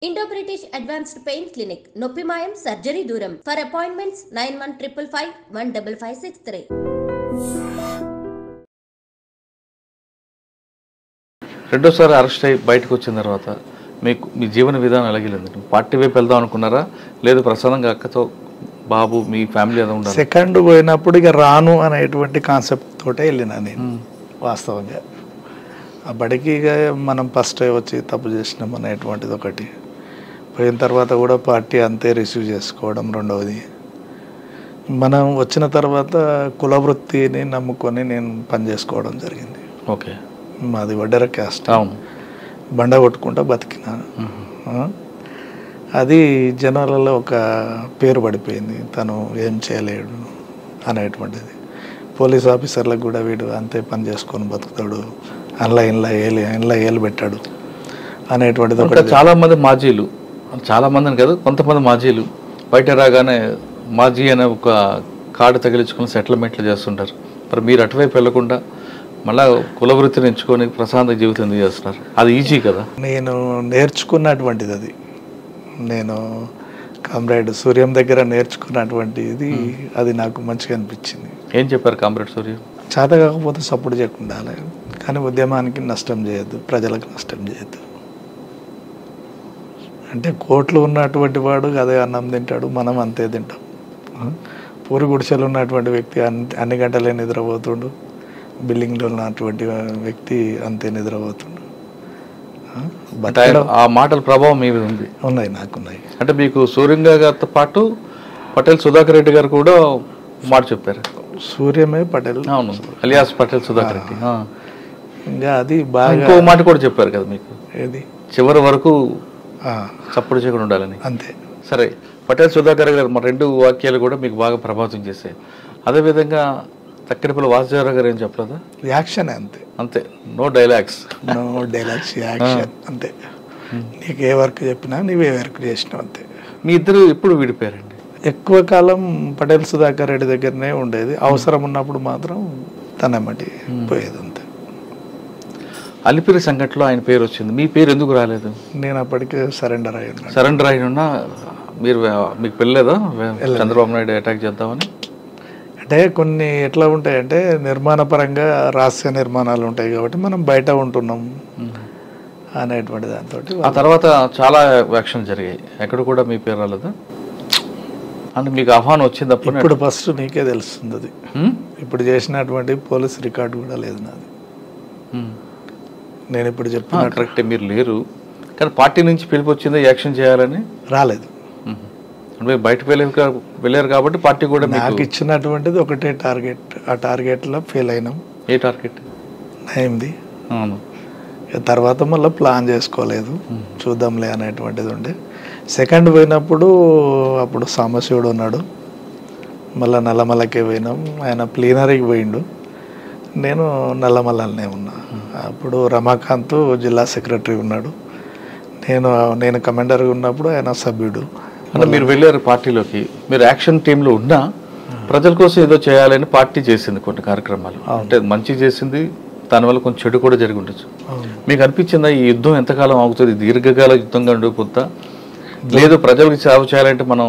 Indo British advanced pain clinic నొప్పి మాయం surgery దూరం ఫర్ అపాయింట్మెంట్స్ 9155515563. రెండోసారి అరెస్ట్ అయ్యి బయటకు వచ్చిన తర్వాత మీకు మీ జీవన విధానం ఎలాగెళ్ళింది? పార్టీ వైపు వెళ్దాం అనుకున్నారా, లేదు ప్రసాదంగా అక్కతో బాబు మీ ఫ్యామిలీ ఏదో ఉండాలి? సెకండ్ పోయినప్పుడు ఇక రాను అనేటువంటి కాన్సెప్ట్ తోటే వెళ్ళినా నేను. వాస్తవంగా ఆ బడికి ఇక మనం ఫస్ట్ వచ్చి తప్పు చేసినాం అనేటువంటిది ఒకటి. పోయిన తర్వాత కూడా పార్టీ అంతే రిసీవ్ చేసుకోవడం రెండవది. మనం వచ్చిన తర్వాత కుల వృత్తిని నమ్ముకొని నేను పని చేసుకోవడం జరిగింది. ఓకే, మాది వడ్డెర క్యాస్ట్. అవును, బండ కొట్టుకుంటా బతికినాను. అది జనాలలో ఒక పేరు పడిపోయింది, తను ఏం చేయలేడు అనేటువంటిది. పోలీస్ ఆఫీసర్లకు కూడా వీడు అంతే పని చేసుకొని బతుకుతాడు, ఇంట్లో ఏలు పెట్టాడు అనేటువంటిది ఒకటి. చాలామంది మాజీలు, చాలామందిని కాదు కొంతమంది మాజీలు బయట రాగానే మాజీ అనే ఒక కార్డు తగిలించుకొని సెటిల్మెంట్లు చేస్తుంటారు. మరి మీరు అటువైపు వెళ్లకుండా మళ్ళీ కులవృత్తిని ఎంచుకొని ప్రశాంత జీవితం చేస్తున్నారు. అది ఈజీ కదా? నేను నేర్చుకున్నటువంటిది అది. నేను కామ్రేడ్ సూర్యం దగ్గర నేర్చుకున్నటువంటిది అది నాకు మంచిగా అనిపించింది. ఏం చెప్పారు కామ్రేడ్ సూర్యం? చేత కాకపోతే సపోర్ట్ చేయకుండా, కానీ ఉద్యమానికి నష్టం చేయొద్దు, ప్రజలకు నష్టం చేయొద్దు. అంటే కోట్లు ఉన్నటువంటి వాడు అదే అన్నం తింటాడు, మనం అంతే తింటాం. పూరి గుడిసెలు ఉన్నటువంటి వ్యక్తి అన్ని గంటలే నిద్రపోతుండు, బిల్డింగ్లో ఉన్నటువంటి వ్యక్తి అంతే నిద్రపోతుండు. ఆ మాటల ప్రభావం మీ మీద ఉంది? ఉన్నాయి, నాకున్నాయి. అంటే మీకు సూర్యంగా గారితో పాటు పటేల్ సుధాకర్ రెడ్డి గారు కూడా మాట చెప్పారు. సూర్యమే పటేల్, అవును, అలియాస్ పటేల్ సుధాకర్ రెడ్డి. ఇంకా అది బాగా ఇంకో మాట కూడా చెప్పారు కదా మీకు, ఏది చివరి వరకు చప్పుడు చేయకుండా ఉండాలని. అంతే. సరే, పటేల్ సుధాకర్ గారు మా రెండు వాక్యాలు కూడా మీకు బాగా ప్రభావితం చేశాయి. అదేవిధంగా తక్కిడిపల్లి వాసుదేవరావు గారు ఏం చెప్పలేదా? యాక్షన్ అంతే, అంతే, no dialogues. No dialogues, action అంతే. నీకు ఏ వర్క్ చెప్పినా నీవే వర్క్ చేసినావు అంతే. మీ ఇద్దరు ఎప్పుడు విడిపోయారండి? ఎక్కువ కాలం పటేల్ సుధాకర్ రెడ్డి దగ్గరనే ఉండేది. అవసరం ఉన్నప్పుడు మాత్రం తనమ్మటి పోయేది అంతే. అలిపిరి సంఘటనలో ఆయన పేరు వచ్చింది, మీ పేరు ఎందుకు రాలేదు? నేను అప్పటికే సరెండర్ అయి ఉన్నాను. సరెండర్ అయి ఉన్నా మీరు మీకు పెళ్ళలేదా చంద్రబాబు నాయుడు అటాక్ చేద్దామని? అంటే కొన్ని ఎట్లా ఉంటాయంటే నిర్మాణపరంగా రహస్య నిర్మాణాలు ఉంటాయి కాబట్టి మనం బయట ఉంటున్నాం అనేటువంటి దాంతో. ఆ తర్వాత చాలా వ్యాఖ్యలు జరిగాయి, ఎక్కడ కూడా మీ పేరు రాలేదా? అంటే మీకు ఆహ్వానం వచ్చింది అప్పుడు? ఇప్పుడు ఫస్ట్ నీకే తెలుస్తుంది అది. ఇప్పుడు చేసినటువంటి పోలీస్ రికార్డు కూడా లేదు నాది. నేను ఇప్పుడు చెప్తున్నా కరెక్టే, మీరు లేరు కానీ పార్టీ నుంచి పిలుపు వచ్చింది యాక్షన్ చేయాలని. రాలేదు. అంటే బయటకు వెళ్ళారు కాబట్టి పార్టీ కూడా నాకు ఇచ్చినటువంటిది ఒకటే టార్గెట్, ఆ టార్గెట్లో ఫెయిల్ అయినాం. ఏ టార్గెట్? అయింది. అవును, తర్వాత మళ్ళీ ప్లాన్ చేసుకోలేదు, చూద్దాంలే అనేటువంటిది ఉండే. సెకండ్ పోయినప్పుడు అప్పుడు సాంబశివుడు ఉన్నాడు, మళ్ళీ నల్లమల్లకే పోయినాం. ఆయన ప్లీనరీకి పోయిండు, నేను నల్లమల్లనే ఉన్నా. అప్పుడు రమాకాంత్ జిల్లా సెక్రటరీ ఉన్నాడు, నేను కమాండర్గా ఉన్నప్పుడు ఆయన సభ్యుడు. అంటే మీరు వెళ్ళారు పార్టీలోకి, మీరు యాక్షన్ టీంలో ఉన్నా ప్రజల కోసం ఏదో చేయాలని పార్టీ చేసింది కొన్ని కార్యక్రమాలు. అంటే మంచి చేసింది, దానివల్ల కొంచెం చెడు కూడా జరిగి ఉండొచ్చు. మీకు అనిపించిందా ఈ యుద్ధం ఎంతకాలం ఆగుతుంది, దీర్ఘకాల యుద్ధంగా ఉండిపోతా, లేదు ప్రజలకు సేవ చేయాలంటే మనం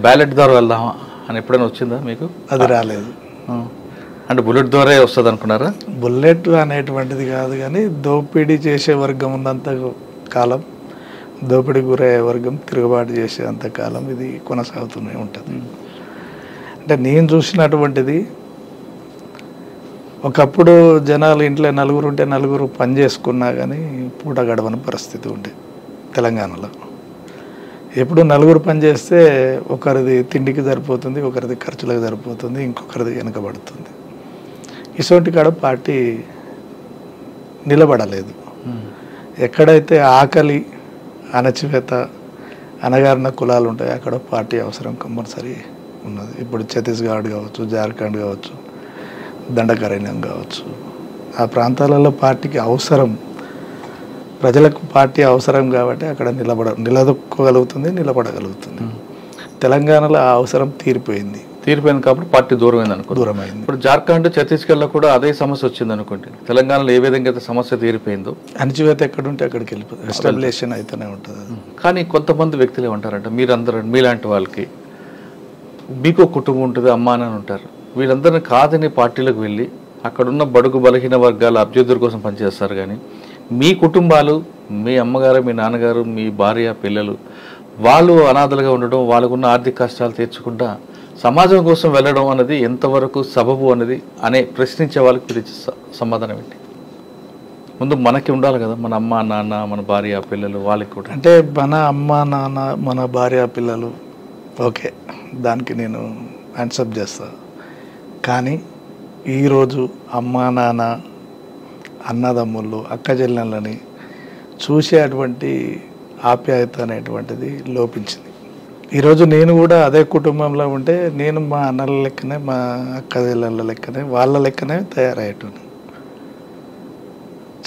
బ్యాలెట్ ద్వారా వెళ్దామా అని ఎప్పుడైనా వచ్చిందా మీకు? అది రాలేదు. అంటే బుల్లెట్ ద్వారా వస్తుంది అనుకున్నారా? బుల్లెట్ అనేటువంటిది కాదు, కానీ దోపిడీ చేసే వర్గం ఉన్నంత కాలం, దోపిడీ గురయ్యే వర్గం తిరుగుబాటు చేసే అంతకాలం ఇది కొనసాగుతూనే ఉంటుంది. అంటే నేను చూసినటువంటిది, ఒకప్పుడు జనాలు ఇంట్లో నలుగురు ఉంటే నలుగురు పని చేసుకున్నా కానీ పూట గడవని పరిస్థితి ఉండే తెలంగాణలో. ఎప్పుడు నలుగురు పని చేస్తే ఒకరిది తిండికి సరిపోతుంది, ఒకరిది ఖర్చులకు సరిపోతుంది, ఇంకొకరిది వెనకబడుతుంది. ఇటువంటి కాడ పార్టీ నిలబడలేదు. ఎక్కడైతే ఆకలి, అణచివేత, అణగారిన కులాలు ఉంటాయి అక్కడ పార్టీ అవసరం కంపల్సరీ ఉన్నది. ఇప్పుడు ఛత్తీస్గఢ్ కావచ్చు, జార్ఖండ్ కావచ్చు, దండకారణ్యం కావచ్చు, ఆ ప్రాంతాలలో పార్టీకి అవసరం, ప్రజలకు పార్టీ అవసరం కాబట్టి అక్కడ నిలబడగలుగుతుంది, నిలబడగలుగుతుంది. తెలంగాణలో ఆ అవసరం తీరిపోయింది. తీరిపోయింది కాబట్టి పార్టీ దూరమైంది అనుకో. దూరమైంది. ఇప్పుడు జార్ఖండ్, ఛత్తీస్గఢ్లో కూడా అదే సమస్య వచ్చింది అనుకోండి. తెలంగాణలో ఏ విధంగా అయితే సమస్య తీరిపోయిందో అణచివేత ఎక్కడుంటే అక్కడికి వెళ్ళిపోతుంది, ఎస్టాబ్లిషన్ అయితేనే ఉంటుంది అది. కానీ కొంతమంది వ్యక్తులు ఏమంటారంటే మీరందరూ మీలాంటి వాళ్ళకి మీకు ఒక కుటుంబం ఉంటుంది, అమ్మా నాన్న ఉంటారు, వీళ్ళందరినీ కాదని పార్టీలకు వెళ్ళి అక్కడున్న బడుగు బలహీన వర్గాల అభ్యుద్ధుల కోసం పనిచేస్తారు. కానీ మీ కుటుంబాలు, మీ అమ్మగారు, మీ నాన్నగారు, మీ భార్య, పిల్లలు వాళ్ళు అనాథలుగా ఉండడం, వాళ్ళకున్న ఆర్థిక కష్టాలు తీర్చకుండా సమాజం కోసం వెళ్ళడం అనేది ఎంతవరకు సబబు అనేది ప్రశ్నించే వాళ్ళకి మీరు ఇచ్చే సమాధానం ఏంటి? ముందు మనకి ఉండాలి కదా, మన అమ్మ నాన్న, మన భార్య పిల్లలు, వాళ్ళకి కూడా. అంటే మన అమ్మ నాన్న, మన భార్య పిల్లలు, ఓకే, దానికి నేను యాన్సప్ చేస్తా. కానీ ఈరోజు అమ్మ నాన్న, అన్నదమ్ముళ్ళు, అక్క చెల్లెళ్ళని చూసేటువంటి ఆప్యాయత అనేటువంటిది లోపించింది. ఈరోజు నేను కూడా అదే కుటుంబంలో ఉంటే నేను మా అన్నల లెక్కనే, మా అక్క చెల్లెళ్ళ లెక్కనే, వాళ్ళ లెక్కనే తయారయ్యేటోను.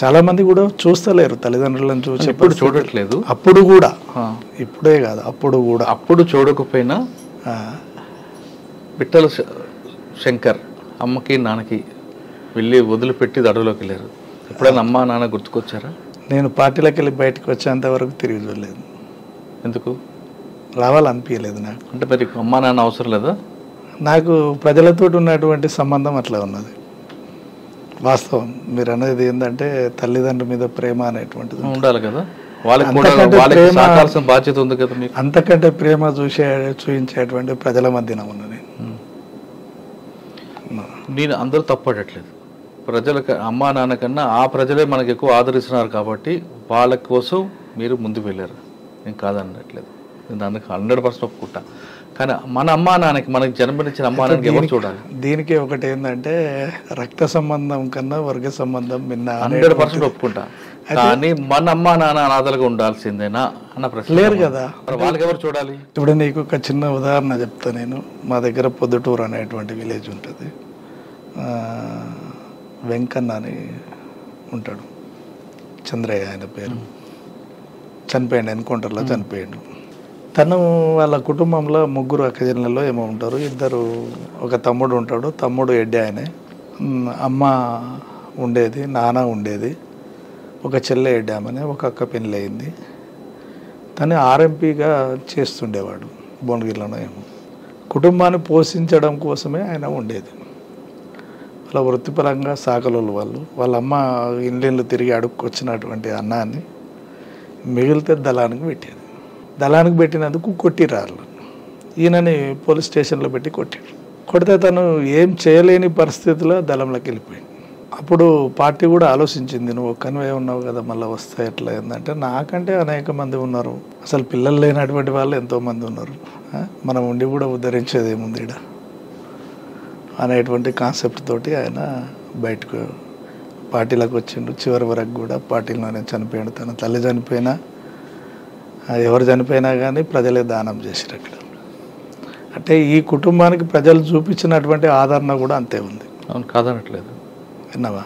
చాలామంది కూడా చూస్తలేరు తల్లిదండ్రులను చూసి. ఇప్పుడు చూడట్లేదు. అప్పుడు కూడా, ఇప్పుడే కాదు, అప్పుడు కూడా. అప్పుడు చూడకపోయినా బిట్టల శంకర్ అమ్మకి నాన్నకి వెళ్ళి వదిలిపెట్టి అడవిలోకి వెళ్ళారు. ఎప్పుడైనా అమ్మ నాన్న గుర్తుకొచ్చారా? నేను పార్టీలోకి వెళ్ళి బయటకు వచ్చేంత వరకు తిరిగి చూడలేదు. ఎందుకు రావాలనిపించలేదు నాకు. అంటే మరి అమ్మా నాన్న అవసరం లేదా? నాకు ప్రజలతో ఉన్నటువంటి సంబంధం అట్లా ఉన్నది. వాస్తవం మీరు అనేది ఏంటంటే తల్లిదండ్రుల మీద ప్రేమ అనేటువంటిది ఉండాలి కదా, వాళ్ళకి కూడా సహకరించాల్సిన బాధ్యత ఉంది కదా మీకు. అంతకంటే ప్రేమ చూపించేటువంటి ప్రజల మధ్యన ఉన్నది. నేను అందరూ తప్పడట్లేదు, ప్రజలకు అమ్మా నాన్న కన్నా ఆ ప్రజలే మనకు ఎక్కువ ఆదరిస్తున్నారు కాబట్టి వాళ్ళ కోసం మీరు ముందుకు వెళ్ళారు, నేను కాదనట్లేదు, నేను అందుకు 100% ఒప్పుకుంటా. కానీ మన అమ్మా నాన్నకి, మనకి జన్మనిచ్చిన అమ్మా నాన్నకి ఎవరు చూడాలి? దీనికి ఒకటి ఏంటంటే రక్త సంబంధం కన్నా వర్గ సంబంధం మిన్న 100% ఒప్పుకుంటా. కానీ మన అమ్మా నాన్న అనాథలుగా ఉండాల్సిందేనా అన్న ప్రశ్న లేరు కదా, వాళ్ళకి ఎవరు చూడాలి? ఇప్పుడు నీకు ఒక చిన్న ఉదాహరణ చెప్తా నేను. మా దగ్గర పొద్దుటూరు అనేటువంటి విలేజ్ ఉంటుంది. వెంకన్న అని ఉంటాడు, చంద్రయ్య ఆయన పేరు. చనిపోయాడు, ఎన్కౌంటర్లో చనిపోయాడు. తను వాళ్ళ కుటుంబంలో 3 అక్కజనులలో ఏమో ఉంటారు. 2 ఒక తమ్ముడు ఉంటాడు, తమ్ముడు ఎడ్డి ఆయనే. అమ్మ ఉండేది, నాన్న ఉండేది, ఒక చెల్లె ఎడ్డామని, ఒక అక్క పెళ్ళి అయింది. తను ఆర్ఎంపీగా చేస్తుండేవాడు భువనగిరిలోనో ఏమో. కుటుంబాన్ని పోషించడం కోసమే ఆయన ఉండేది. వాళ్ళ వృత్తిపరంగా సాకలోళ్ళు వాళ్ళు. వాళ్ళ అమ్మ ఇండ్లు తిరిగి అడుక్కొచ్చినటువంటి అన్నాన్ని మిగిలితే దళానికి పెట్టేది. దళానికి పెట్టినందుకు కొట్టిరారు. ఈయనని పోలీస్ స్టేషన్లో పెట్టి కొట్టాడు. కొడితే తను ఏం చేయలేని పరిస్థితిలో దళంలోకి వెళ్ళిపోయింది. అప్పుడు పార్టీ కూడా ఆలోచించింది, నువ్వు ఒక్కనివే ఉన్నావు కదా, మళ్ళీ వస్తే ఎట్లా ఏంటంటే, నాకంటే అనేక మంది ఉన్నారు, అసలు పిల్లలు లేనటువంటి వాళ్ళు ఎంతోమంది ఉన్నారు, మనం ఉండి కూడా ఉద్ధరించేది ఏముంది ఇక్కడ అనేటువంటి కాన్సెప్ట్ తోటి ఆయన బయటకు పార్టీలోకి వచ్చిండు. చివరి వరకు కూడా పార్టీలోనే చనిపోయాడు. తన తల్లి చనిపోయినా, ఎవరు చనిపోయినా కానీ ప్రజలే దానం చేశారు అక్కడ. అంటే ఈ కుటుంబానికి ప్రజలు చూపించినటువంటి ఆదరణ కూడా అంతే ఉంది. అవును, కాదనట్లేదు. విన్నావా?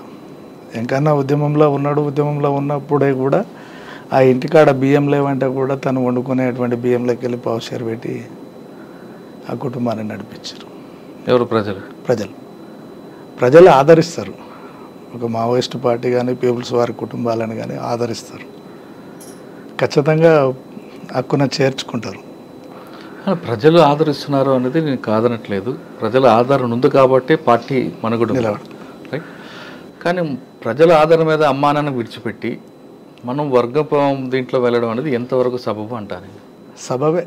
ఇంకన్నా ఉద్యమంలో ఉన్నాడు. ఉద్యమంలో ఉన్నప్పుడే కూడా ఆ ఇంటికాడ బియ్యం లేవంటే కూడా తను వండుకునేటువంటి బియ్యంలోకి వెళ్ళి పావుషేరు పెట్టి ఆ కుటుంబాన్ని నడిపించారు. ఎవరు? ప్రజలు. ప్రజలు ఆదరిస్తారు. ఒక మావోయిస్ట్ పార్టీ కానీ పీపుల్స్ వారి కుటుంబాలను కానీ ఆదరిస్తారు, ఖచ్చితంగా హక్కున చేర్చుకుంటారు. ప్రజలు ఆదరిస్తున్నారు అనేది నేను కాదనట్లేదు. ప్రజల ఆదరణ ఉంది కాబట్టి పార్టీ మనుగడ రైట్. కానీ ప్రజల ఆదరణ మీద అమ్మానాన్ని విడిచిపెట్టి మనం వర్గం దీంట్లో వెళ్ళడం అనేది ఎంతవరకు సబబు అంటారు? సబబే.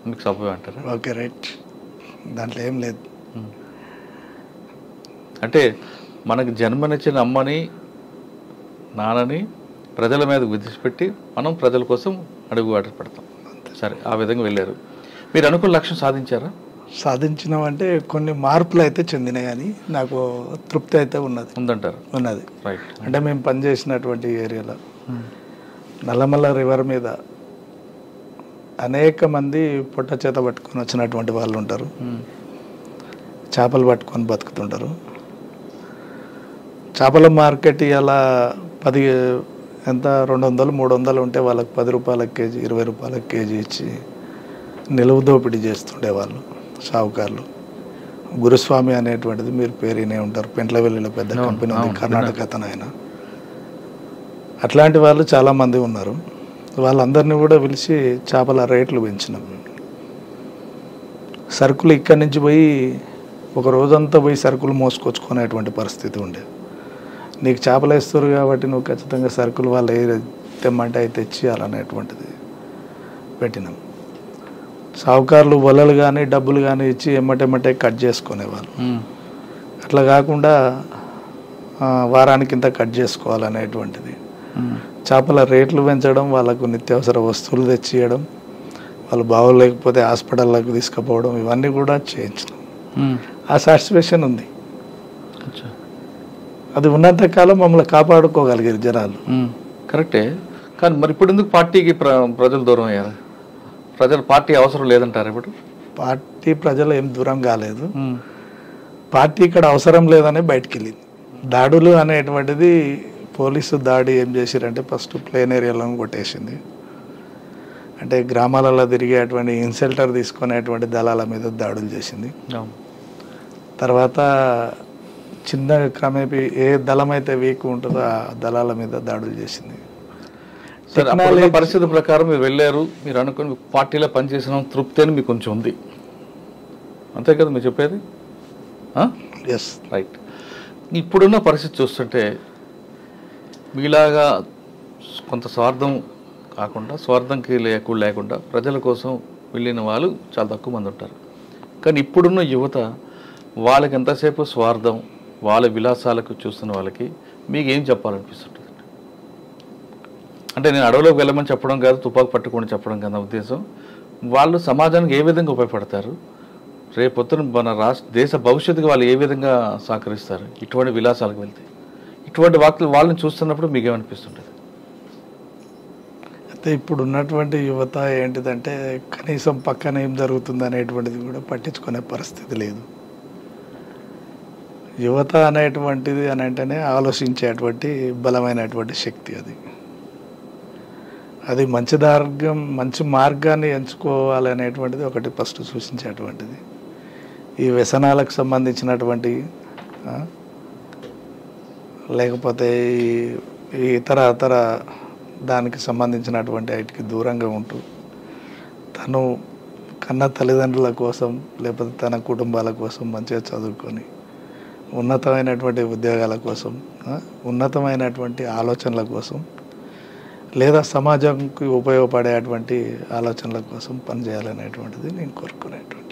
మీకు సబబే అంటారా? ఓకే, రైట్, దాంట్లో ఏం లేదు. అంటే మనకు జన్మనిచ్చిన అమ్మని నాన్నని ప్రజల మీద విడిచిపెట్టి మనం ప్రజల కోసం అడుగుబాటు పడతాం. సరే, ఆ విధంగా వెళ్ళారు. మీరు అనుకున్న లక్ష్యం సాధించారా? సాధించినామంటే కొన్ని మార్పులు అయితే చెందినాయి, కానీ నాకు తృప్తి అయితే ఉందంటారు. ఉన్నది. రైట్. అంటే మేము పనిచేసినటువంటి ఏరియాలో నల్లమల్ల రివర్ మీద అనేక మంది పొట్ట చేత పట్టుకొని వచ్చినటువంటి వాళ్ళు ఉంటారు. చేపలు పట్టుకొని బతుకుతుంటారు. చేపల మార్కెట్ ఇలా 10 ఎంత 200 300 ఉంటే వాళ్ళకి 10 రూపాయల కేజీ 20 రూపాయల కేజీ ఇచ్చి నిలువు దోపిడీ చేస్తుండేవాళ్ళు షావుకారులు. గురుస్వామి అనేటువంటిది మీరు పేరు వినే ఉంటారు, పెంట్లవెల్లిలో పెద్ద కంపెనీ ఉంది, కర్ణాటక అతను ఆయన. అట్లాంటి వాళ్ళు చాలామంది ఉన్నారు. వాళ్ళందరినీ కూడా పిలిచి చేపల రేట్లు పెంచినాం. సరుకులు ఇక్కడి నుంచి పోయి ఒక రోజంతా పోయి సరుకులు మోసుకొచ్చుకునేటువంటి పరిస్థితి ఉండే. నీకు చేపలు వేస్తారు కాబట్టి నువ్వు ఖచ్చితంగా సరుకులు వాళ్ళు ఏ తెమ్మంటే అవి తెచ్చియాలనేటువంటిది పెట్టినాం. సావుకారులు వలలు కానీ డబ్బులు కానీ ఇచ్చి ఎమ్మటెమ్మటే కట్ చేసుకునేవాళ్ళు. అట్లా కాకుండా వారానికి ఇంత కట్ చేసుకోవాలనేటువంటిది. చేపల రేట్లు పెంచడం, వాళ్ళకు నిత్యావసర వస్తువులు తెచ్చియడం, వాళ్ళు బాగోలేకపోతే హాస్పిటల్లోకి తీసుకుపోవడం, ఇవన్నీ కూడా చేయించినాం. ఆ సాటిస్ఫాక్షన్ ఉంది. అది ఉన్నంతకాలం మమ్మల్ని కాపాడుకోగలిగారు జనాలు. కరెక్టే. కానీ మరి ఇప్పుడు ఎందుకు పార్టీకి ప్రజలు దూరం అయ్యారు? ప్రజలు పార్టీ అవసరం లేదంటారు ఇప్పుడు? పార్టీ ప్రజలు ఏం దూరం కాలేదు. పార్టీ ఇక్కడ అవసరం లేదనే బయటికి వెళ్ళింది. దాడులు అనేటువంటిది పోలీసు దాడి ఏం చేశారంటే ఫస్ట్ ప్లేన్ ఏరియాలో కొట్టేసింది. అంటే గ్రామాలలో తిరిగేటువంటి ఇన్సెల్టర్ తీసుకునేటువంటి దళాల మీద దాడులు చేసింది. తర్వాత చిన్న క్రమేపీ ఏ దళం అయితే వీక్ ఉంటుందో ఆ దళాల మీద దాడులు చేసింది. పరిస్థితి ప్రకారం మీరు వెళ్ళారు, మీరు అనుకుని పార్టీలో పనిచేసిన తృప్తి అని మీకు కొంచెం ఉంది, అంతే కదా మీరు చెప్పేది? Yes, right. ఇప్పుడున్న పరిస్థితి చూస్తుంటే మీలాగా కొంత స్వార్థం కాకుండా, స్వార్థంకి లేకుండా ప్రజల కోసం వెళ్ళిన వాళ్ళు చాలా తక్కువ మంది ఉంటారు. కానీ ఇప్పుడున్న యువత వాళ్ళకి ఎంతసేపు స్వార్థం, వాళ్ళ విలాసాలకు చూస్తున్న వాళ్ళకి మీకు ఏం చెప్పాలనిపిస్తుంటుంది? అంటే నేను అడవిలోకి వెళ్ళమని చెప్పడం కాదు, తుపాకు పట్టుకొని చెప్పడం కదా ఉద్దేశం. వాళ్ళు సమాజానికి ఏ విధంగా ఉపయోగపడతారు, రేపొద్దున మన దేశ భవిష్యత్తుకి వాళ్ళు ఏ విధంగా సహకరిస్తారు ఇటువంటి విలాసాలకు వెళ్తే? ఇటువంటి వాళ్ళని చూస్తున్నప్పుడు మీకు ఏమనిపిస్తుంటుంది? అయితే ఇప్పుడు ఉన్నటువంటి యువత ఏంటిదంటే కనీసం పక్కన ఏం జరుగుతుంది అనేటువంటిది కూడా పట్టించుకునే పరిస్థితి లేదు. యువత అనేటువంటిది అని అంటేనే ఆలోచించేటువంటి బలమైనటువంటి శక్తి. అది మంచి మార్గాన్ని ఎంచుకోవాలి అనేటువంటిది ఒకటి ఫస్ట్ సూచించేటువంటిది. ఈ వ్యసనాలకు సంబంధించినటువంటి లేకపోతే ఈ ఇతర దానికి సంబంధించినటువంటి వాటికి దూరంగా ఉంటూ తను కన్న తల్లిదండ్రుల కోసం లేకపోతే తన కుటుంబాల కోసం మంచిగా చదువుకొని ఉన్నతమైనటువంటి ఉద్యోగాల కోసం, ఉన్నతమైనటువంటి ఆలోచనల కోసం, లేదా సమాజంకి ఉపయోగపడేటువంటి ఆలోచనల కోసం పనిచేయాలనేటువంటిది నేను కోరుకునేటువంటి